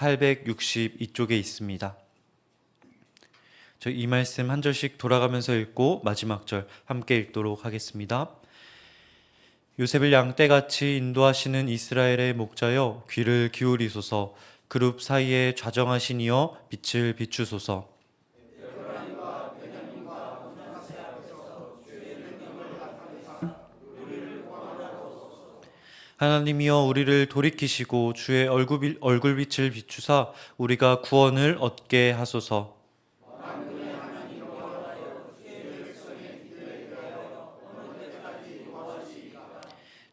862쪽에 있습니다. 저희 이 말씀 한 절씩 돌아가면서 읽고 마지막 절 함께 읽도록 하겠습니다. 요셉을 양떼같이 인도하시는 이스라엘의 목자여 귀를 기울이소서. 그룹 사이에 좌정하신 이여 빛을 비추소서. 하나님이여 우리를 돌이키시고 주의 얼굴빛을 비추사 우리가 구원을 얻게 하소서.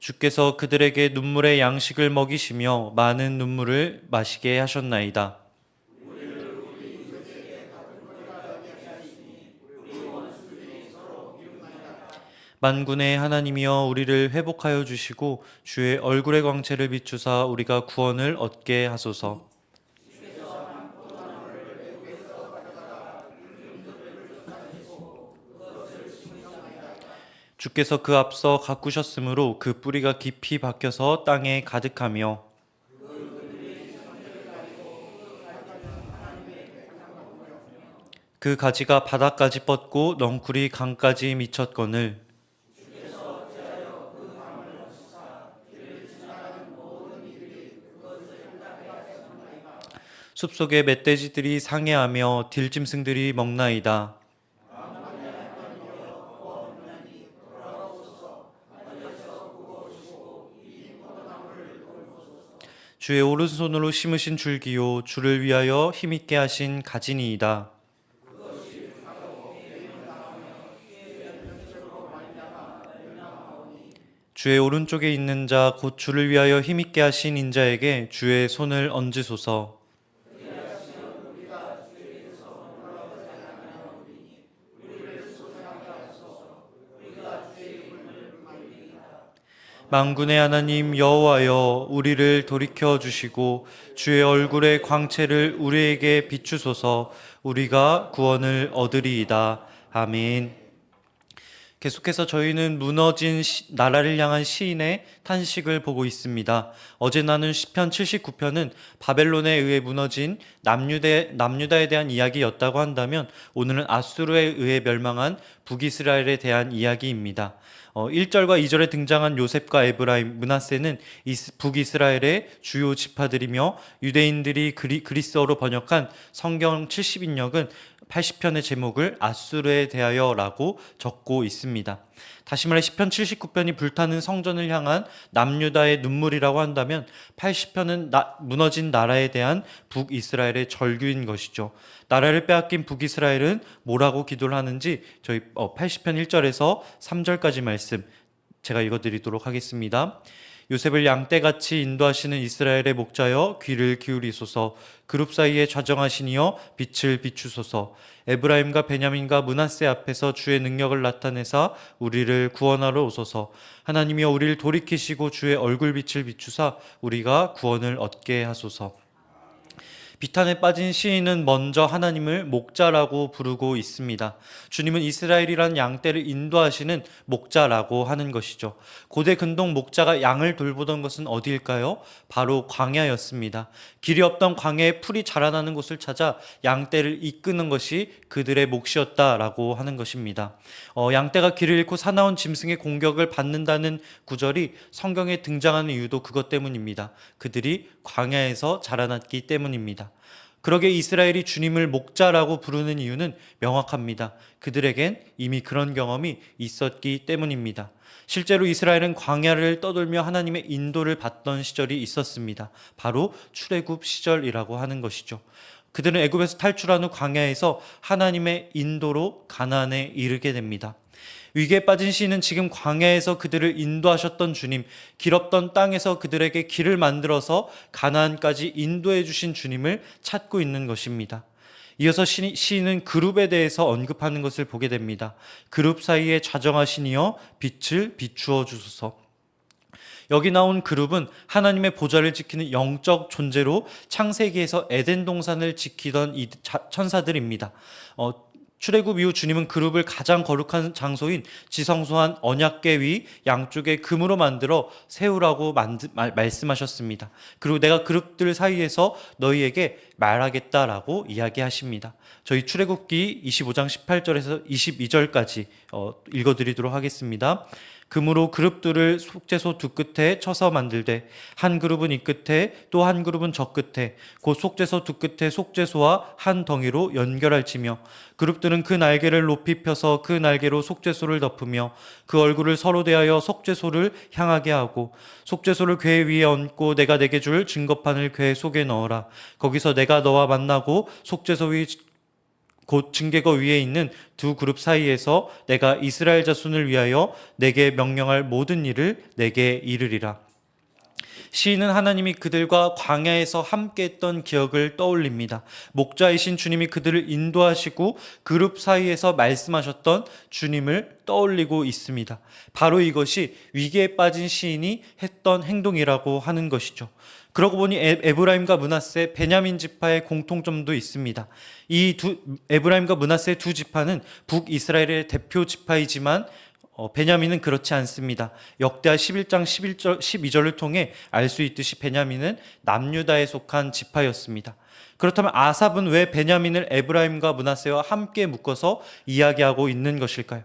주께서 그들에게 눈물의 양식을 먹이시며 많은 눈물을 마시게 하셨나이다. 만군의 하나님이여 우리를 회복하여 주시고 주의 얼굴의 광채를 비추사 우리가 구원을 얻게 하소서. 주께서 그 앞서 가꾸셨으므로 그 뿌리가 깊이 박혀서 땅에 가득하며 그 가지가 바닥까지 뻗고 넝쿨이 강까지 미쳤거늘 숲속의 멧돼지들이 상해하며 들짐승들이 먹나이다. 주의 오른손으로 심으신 줄기요 주를 위하여 힘있게 하신 가지니이다. 주의 오른쪽에 있는 자 곧 주를 위하여 힘있게 하신 인자에게 주의 손을 얹으소서. 만군의 하나님 여호와여 우리를 돌이켜 주시고 주의 얼굴의 광채를 우리에게 비추소서. 우리가 구원을 얻으리이다. 아멘. 계속해서 저희는 무너진 나라를 향한 시인의 탄식을 보고 있습니다. 어제 나눈 시편 79편은 바벨론에 의해 무너진 남유다에 대한 이야기였다고 한다면 오늘은 아수르에 의해 멸망한 북이스라엘에 대한 이야기입니다. 1절과 2절에 등장한 요셉과 에브라임, 므낫세는 북이스라엘의 주요 지파들이며 유대인들이 그리스어로 번역한 성경 70인역은 80편의 제목을 아수르에 대하여라고 적고 있습니다. 다시 말해 시편 79편이 불타는 성전을 향한 남유다의 눈물이라고 한다면 80편은 무너진 나라에 대한 북이스라엘의 절규인 것이죠. 나라를 빼앗긴 북이스라엘은 뭐라고 기도를 하는지 저희 80편 1절에서 3절까지 말씀 제가 읽어드리도록 하겠습니다. 요셉을 양떼같이 인도하시는 이스라엘의 목자여 귀를 기울이소서. 그룹 사이에 좌정하시니여 빛을 비추소서. 에브라임과 베냐민과 므낫세 앞에서 주의 능력을 나타내사 우리를 구원하러 오소서. 하나님이여 우리를 돌이키시고 주의 얼굴빛을 비추사 우리가 구원을 얻게 하소서. 비탄에 빠진 시인은 먼저 하나님을 목자라고 부르고 있습니다. 주님은 이스라엘이라는 양떼를 인도하시는 목자라고 하는 것이죠. 고대 근동 목자가 양을 돌보던 것은 어디일까요? 바로 광야였습니다. 길이 없던 광야에 풀이 자라나는 곳을 찾아 양떼를 이끄는 것이 그들의 몫이었다라고 하는 것입니다. 양떼가 길을 잃고 사나운 짐승의 공격을 받는다는 구절이 성경에 등장하는 이유도 그것 때문입니다. 그들이 광야에서 자라났기 때문입니다. 그러게 이스라엘이 주님을 목자라고 부르는 이유는 명확합니다. 그들에겐 이미 그런 경험이 있었기 때문입니다. 실제로 이스라엘은 광야를 떠돌며 하나님의 인도를 받던 시절이 있었습니다. 바로 출애굽 시절이라고 하는 것이죠. 그들은 애굽에서 탈출한 후 광야에서 하나님의 인도로 가나안에 이르게 됩니다. 위기에 빠진 시인은 지금 광야에서 그들을 인도하셨던 주님, 길 없던 땅에서 그들에게 길을 만들어서 가나안까지 인도해 주신 주님을 찾고 있는 것입니다. 이어서 시인은 그룹에 대해서 언급하는 것을 보게 됩니다. 그룹 사이에 좌정하시니여 빛을 비추어 주소서. 여기 나온 그룹은 하나님의 보좌를 지키는 영적 존재로 창세기에서 에덴 동산을 지키던 이 천사들입니다. 출애굽 이후 주님은 그룹을 가장 거룩한 장소인 지성소한 언약궤 위 양쪽에 금으로 만들어 세우라고 말씀하셨습니다. 그리고 내가 그룹들 사이에서 너희에게 말하겠다라고 이야기하십니다. 저희 출애굽기 25장 18절에서 22절까지 읽어드리도록 하겠습니다. 금으로 그룹들을 속죄소 두 끝에 쳐서 만들되 한 그룹은 이 끝에 또 한 그룹은 저 끝에 곧 속죄소 두 끝에 속죄소와 한 덩이로 연결할지며 그룹들은 그 날개를 높이 펴서 그 날개로 속죄소를 덮으며 그 얼굴을 서로 대하여 속죄소를 향하게 하고 속죄소를 궤 위에 얹고 내가 내게 줄 증거판을 궤 속에 넣어라. 거기서 내가 너와 만나고 속죄소 위 곧 증거궤 위에 있는 두 그룹 사이에서 내가 이스라엘 자손을 위하여 내게 명령할 모든 일을 내게 이르리라. 시인은 하나님이 그들과 광야에서 함께했던 기억을 떠올립니다. 목자이신 주님이 그들을 인도하시고 그룹 사이에서 말씀하셨던 주님을 떠올리고 있습니다. 바로 이것이 위기에 빠진 시인이 했던 행동이라고 하는 것이죠. 그러고 보니 에브라임과 므낫세, 베냐민 지파의 공통점도 있습니다. 에브라임과 므낫세 두 지파는 북이스라엘의 대표 지파이지만 베냐민은 그렇지 않습니다. 역대하 11장 12절을 통해 알 수 있듯이 베냐민은 남유다에 속한 지파였습니다. 그렇다면 아삽은 왜 베냐민을 에브라임과 므낫세와 함께 묶어서 이야기하고 있는 것일까요?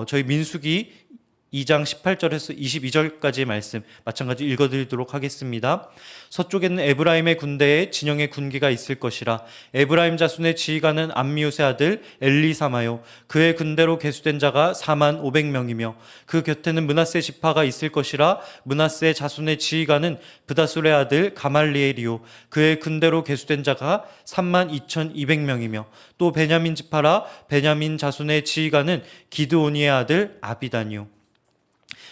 저희 민수기 2장 18절에서 22절까지의 말씀 마찬가지 읽어드리도록 하겠습니다. 서쪽에는 에브라임의 군대에 진영의 군기가 있을 것이라. 에브라임 자손의 지휘관은 암미우스의 아들 엘리사마요. 그의 군대로 계수된 자가 4만 500명이며 그 곁에는 므낫세 지파가 있을 것이라. 므낫세 자손의 지휘관은 브다술의 아들 가말리엘이요. 그의 군대로 계수된 자가 3만 2,200명이며 또 베냐민 지파라. 베냐민 자손의 지휘관은 기드오니의 아들 아비단이요.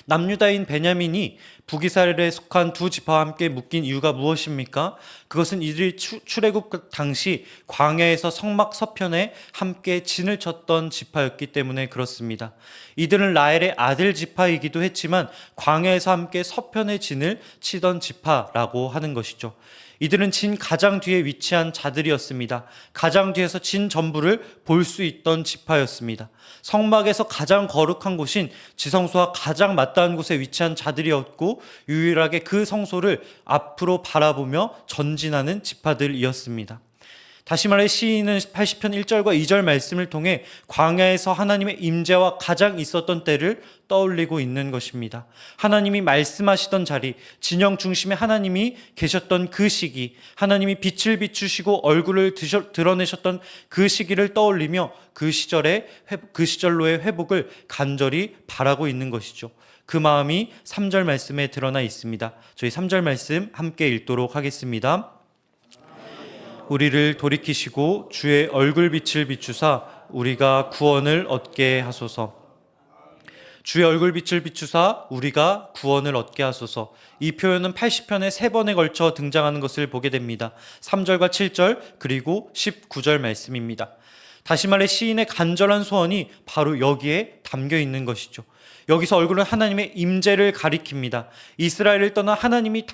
남유다인 베냐민이 북이스라엘에 속한 두 지파와 함께 묶인 이유가 무엇입니까? 그것은 이들이 출애굽 당시 광야에서 성막 서편에 함께 진을 쳤던 지파였기 때문에 그렇습니다. 이들은 라헬의 아들 지파이기도 했지만 광야에서 함께 서편의 진을 치던 지파라고 하는 것이죠. 이들은 진 가장 뒤에 위치한 자들이었습니다. 가장 뒤에서 진 전부를 볼 수 있던 지파였습니다. 성막에서 가장 거룩한 곳인 지성소와 가장 맞닿은 곳에 위치한 자들이었고 유일하게 그 성소를 앞으로 바라보며 전진하는 지파들이었습니다. 다시 말해 시인은 80편 1절과 2절 말씀을 통해 광야에서 하나님의 임재와 가장 있었던 때를 떠올리고 있는 것입니다. 하나님이 말씀하시던 자리, 진영 중심에 하나님이 계셨던 그 시기, 하나님이 빛을 비추시고 얼굴을 드러내셨던 그 시기를 떠올리며 그 시절로의 회복을 간절히 바라고 있는 것이죠. 그 마음이 3절 말씀에 드러나 있습니다. 저희 3절 말씀 함께 읽도록 하겠습니다. 우리를 돌이키시고 주의 얼굴빛을 비추사 우리가 구원을 얻게 하소서. 주의 얼굴빛을 비추사 우리가 구원을 얻게 하소서. 이 표현은 80편에 3번에 걸쳐 등장하는 것을 보게 됩니다. 3절과 7절 그리고 19절 말씀입니다. 다시 말해 시인의 간절한 소원이 바로 여기에 담겨 있는 것이죠. 여기서 얼굴은 하나님의 임재를 가리킵니다. 이스라엘을 떠나 하나님이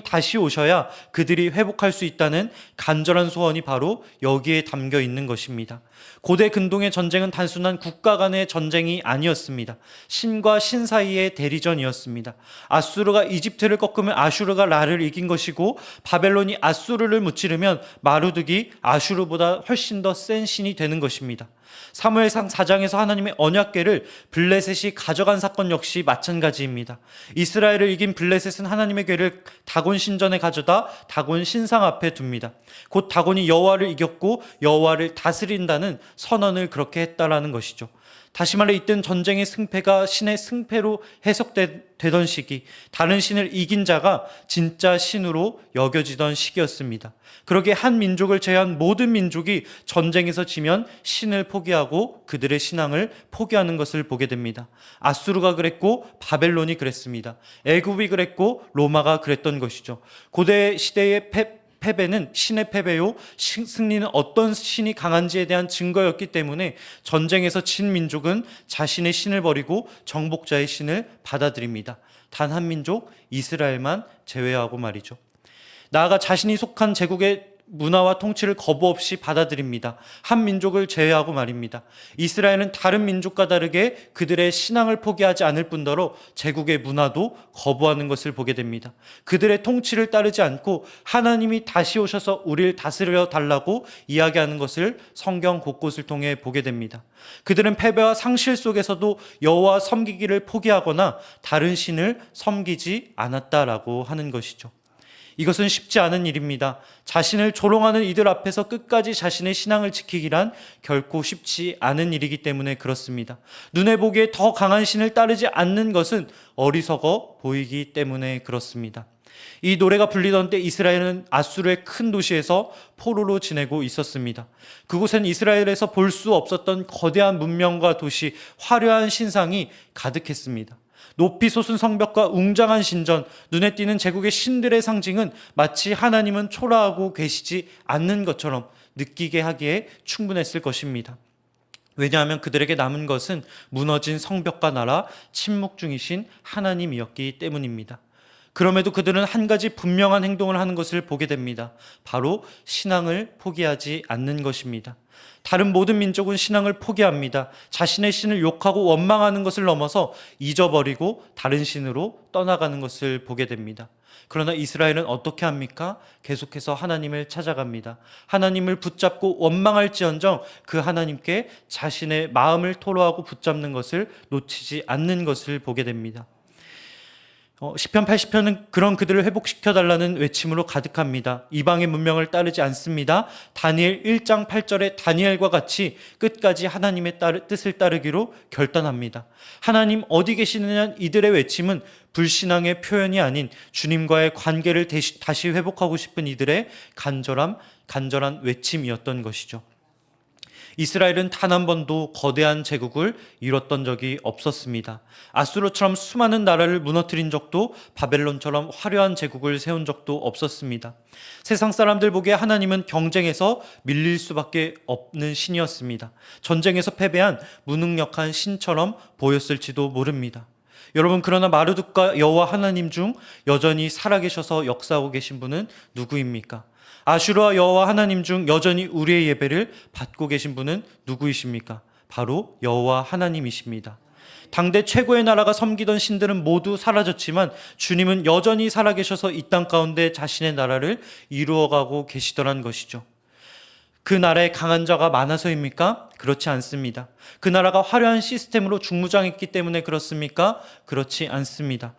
다시 오셔야 그들이 회복할 수 있다는 간절한 소원이 바로 여기에 담겨 있는 것입니다. 고대 근동의 전쟁은 단순한 국가 간의 전쟁이 아니었습니다. 신과 신 사이의 대리전이었습니다. 아수르가 이집트를 꺾으면 아슈르가 라를 이긴 것이고 바벨론이 아수르를 무찌르면 마루드기 아슈르보다 훨씬 더 센 신이 되는 것입니다. 사무엘상 4장에서 하나님의 언약궤를 블레셋이 가져간 사건 역시 마찬가지입니다. 이스라엘을 이긴 블레셋은 하나님의 궤를 다곤 신전에 가져다 다곤 신상 앞에 둡니다. 곧 다곤이 여호와를 이겼고 여호와를 다스린다는 선언을 그렇게 했다라는 것이죠. 다시 말해 이때는 전쟁의 승패가 신의 승패로 해석되던 시기, 다른 신을 이긴 자가 진짜 신으로 여겨지던 시기였습니다. 그러기에 한 민족을 제외한 모든 민족이 전쟁에서 지면 신을 포기하고 그들의 신앙을 포기하는 것을 보게 됩니다. 아수르가 그랬고 바벨론이 그랬습니다. 애굽이 그랬고 로마가 그랬던 것이죠. 고대 시대의 패배는 신의 패배요, 승리는 어떤 신이 강한지에 대한 증거였기 때문에 전쟁에서 진 민족은 자신의 신을 버리고 정복자의 신을 받아들입니다. 단 한 민족 이스라엘만 제외하고 말이죠. 나아가 자신이 속한 제국의 문화와 통치를 거부 없이 받아들입니다. 한 민족을 제외하고 말입니다. 이스라엘은 다른 민족과 다르게 그들의 신앙을 포기하지 않을 뿐더러 제국의 문화도 거부하는 것을 보게 됩니다. 그들의 통치를 따르지 않고 하나님이 다시 오셔서 우리를 다스려 달라고 이야기하는 것을 성경 곳곳을 통해 보게 됩니다. 그들은 패배와 상실 속에서도 여호와 섬기기를 포기하거나 다른 신을 섬기지 않았다라고 하는 것이죠. 이것은 쉽지 않은 일입니다. 자신을 조롱하는 이들 앞에서 끝까지 자신의 신앙을 지키기란 결코 쉽지 않은 일이기 때문에 그렇습니다. 눈에 보기에 더 강한 신을 따르지 않는 것은 어리석어 보이기 때문에 그렇습니다. 이 노래가 불리던 때 이스라엘은 아수르의 큰 도시에서 포로로 지내고 있었습니다. 그곳엔 이스라엘에서 볼 수 없었던 거대한 문명과 도시, 화려한 신상이 가득했습니다. 높이 솟은 성벽과 웅장한 신전, 눈에 띄는 제국의 신들의 상징은 마치 하나님은 초라하고 계시지 않는 것처럼 느끼게 하기에 충분했을 것입니다. 왜냐하면 그들에게 남은 것은 무너진 성벽과 나라, 침묵 중이신 하나님이었기 때문입니다. 그럼에도 그들은 한 가지 분명한 행동을 하는 것을 보게 됩니다. 바로 신앙을 포기하지 않는 것입니다. 다른 모든 민족은 신앙을 포기합니다. 자신의 신을 욕하고 원망하는 것을 넘어서 잊어버리고 다른 신으로 떠나가는 것을 보게 됩니다. 그러나 이스라엘은 어떻게 합니까? 계속해서 하나님을 찾아갑니다. 하나님을 붙잡고 원망할지언정 그 하나님께 자신의 마음을 토로하고 붙잡는 것을 놓치지 않는 것을 보게 됩니다. 시편 80편은 그런 그들을 회복시켜달라는 외침으로 가득합니다. 이방의 문명을 따르지 않습니다. 다니엘 1장 8절에 다니엘과 같이 끝까지 하나님의 뜻을 따르기로 결단합니다. 하나님 어디 계시느냐 이들의 외침은 불신앙의 표현이 아닌 주님과의 관계를 다시 회복하고 싶은 이들의 간절한 외침이었던 것이죠. 이스라엘은 단 한 번도 거대한 제국을 이뤘던 적이 없었습니다. 아수르처럼 수많은 나라를 무너뜨린 적도 바벨론처럼 화려한 제국을 세운 적도 없었습니다. 세상 사람들 보기에 하나님은 경쟁에서 밀릴 수밖에 없는 신이었습니다. 전쟁에서 패배한 무능력한 신처럼 보였을지도 모릅니다. 여러분, 그러나 마르둑과 여호와 하나님 중 여전히 살아계셔서 역사하고 계신 분은 누구입니까? 아슈르와 여호와 하나님 중 여전히 우리의 예배를 받고 계신 분은 누구이십니까? 바로 여호와 하나님이십니다. 당대 최고의 나라가 섬기던 신들은 모두 사라졌지만 주님은 여전히 살아계셔서 이 땅 가운데 자신의 나라를 이루어가고 계시더란 것이죠. 그 나라에 강한 자가 많아서입니까? 그렇지 않습니다. 그 나라가 화려한 시스템으로 중무장했기 때문에 그렇습니까? 그렇지 않습니다.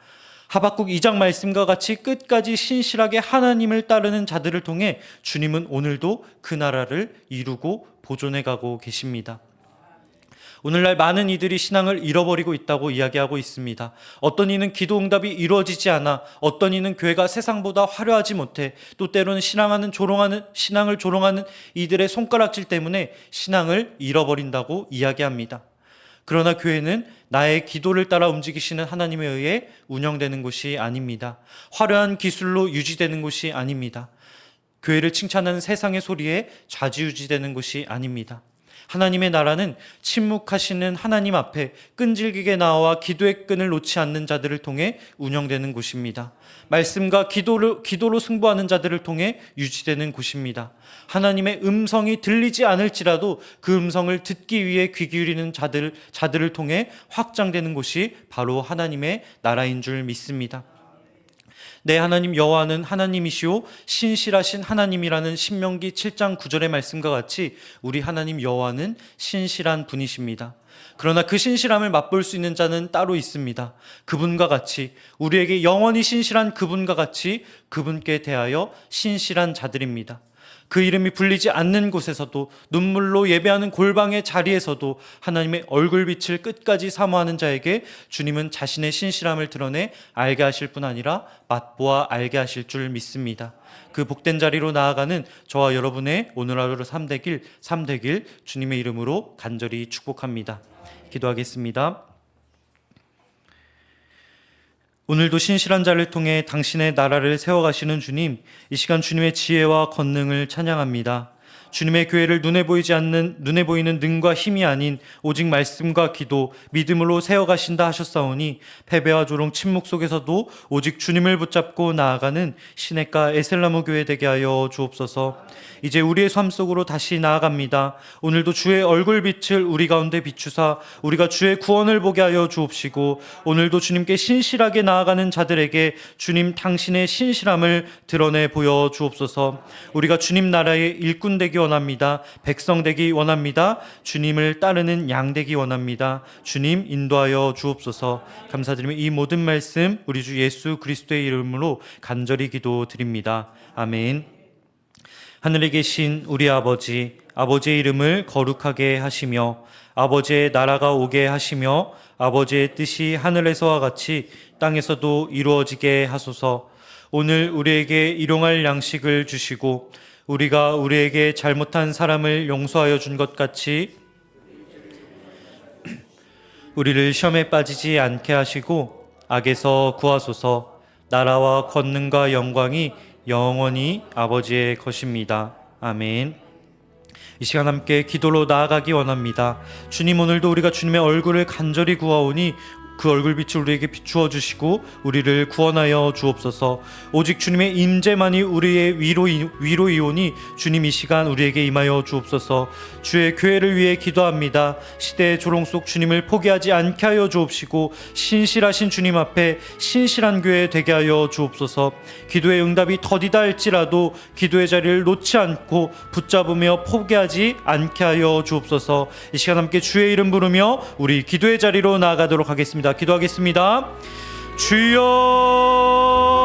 하박국 2장 말씀과 같이 끝까지 신실하게 하나님을 따르는 자들을 통해 주님은 오늘도 그 나라를 이루고 보존해 가고 계십니다. 오늘날 많은 이들이 신앙을 잃어버리고 있다고 이야기하고 있습니다. 어떤 이는 기도 응답이 이루어지지 않아, 어떤 이는 교회가 세상보다 화려하지 못해, 또 때로는 신앙을 조롱하는 이들의 손가락질 때문에 신앙을 잃어버린다고 이야기합니다. 그러나 교회는 나의 기도를 따라 움직이시는 하나님에 의해 운영되는 곳이 아닙니다. 화려한 기술로 유지되는 곳이 아닙니다. 교회를 칭찬하는 세상의 소리에 좌지우지되는 곳이 아닙니다. 하나님의 나라는 침묵하시는 하나님 앞에 끈질기게 나와 기도의 끈을 놓지 않는 자들을 통해 운영되는 곳입니다. 말씀과 기도로 승부하는 자들을 통해 유지되는 곳입니다. 하나님의 음성이 들리지 않을지라도 그 음성을 듣기 위해 귀 기울이는 자들을 통해 확장되는 곳이 바로 하나님의 나라인 줄 믿습니다. 내 하나님 여호와는 하나님이시오 신실하신 하나님이라는 신명기 7장 9절의 말씀과 같이 우리 하나님 여호와는 신실한 분이십니다. 그러나 그 신실함을 맛볼 수 있는 자는 따로 있습니다. 그분과 같이, 우리에게 영원히 신실한 그분과 같이 그분께 대하여 신실한 자들입니다. 그 이름이 불리지 않는 곳에서도, 눈물로 예배하는 골방의 자리에서도 하나님의 얼굴빛을 끝까지 사모하는 자에게 주님은 자신의 신실함을 드러내 알게 하실 뿐 아니라 맛보아 알게 하실 줄 믿습니다. 그 복된 자리로 나아가는 저와 여러분의 오늘 하루 삶되길 주님의 이름으로 간절히 축복합니다. 기도하겠습니다. 오늘도 신실한 자를 통해 당신의 나라를 세워가시는 주님, 이 시간 주님의 지혜와 권능을 찬양합니다. 주님의 교회를 눈에 보이는 능과 힘이 아닌 오직 말씀과 기도, 믿음으로 세워가신다 하셨사오니 패배와 조롱, 침묵 속에서도 오직 주님을 붙잡고 나아가는 시냇가 에셀나무 교회 되게 하여 주옵소서. 이제 우리의 삶 속으로 다시 나아갑니다. 오늘도 주의 얼굴빛을 우리 가운데 비추사 우리가 주의 구원을 보게 하여 주옵시고, 오늘도 주님께 신실하게 나아가는 자들에게 주님 당신의 신실함을 드러내 보여 주옵소서. 우리가 주님 나라의 일꾼 되기 원합니다. 백성 되기 원합니다. 주님을 따르는 양 되기 원합니다. 주님 인도하여 주옵소서. 감사드리며 이 모든 말씀 우리 주 예수 그리스도의 이름으로 간절히 기도드립니다. 아멘. 하늘에 계신 우리 아버지, 아버지의 이름을 거룩하게 하시며 아버지의 나라가 오게 하시며 아버지의 뜻이 하늘에서와 같이 땅에서도 이루어지게 하소서. 오늘 우리에게 일용할 양식을 주시고 우리가 우리에게 잘못한 사람을 용서하여 준 것 같이 우리를 시험에 빠지지 않게 하시고 악에서 구하소서. 나라와 권능과 영광이 영원히 아버지의 것입니다. 아멘. 이 시간 함께 기도로 나아가기 원합니다. 주님, 오늘도 우리가 주님의 얼굴을 간절히 구하오니 그 얼굴빛을 우리에게 비추어 주시고 우리를 구원하여 주옵소서. 오직 주님의 임재만이 우리의 위로이오니 주님 이 시간 우리에게 임하여 주옵소서. 주의 교회를 위해 기도합니다. 시대의 조롱 속 주님을 포기하지 않게 하여 주옵시고 신실하신 주님 앞에 신실한 교회 되게 하여 주옵소서. 기도의 응답이 더디다 할지라도 기도의 자리를 놓지 않고 붙잡으며 포기하지 않게 하여 주옵소서. 이 시간 함께 주의 이름 부르며 우리 기도의 자리로 나아가도록 하겠습니다. 기도하겠습니다. 주여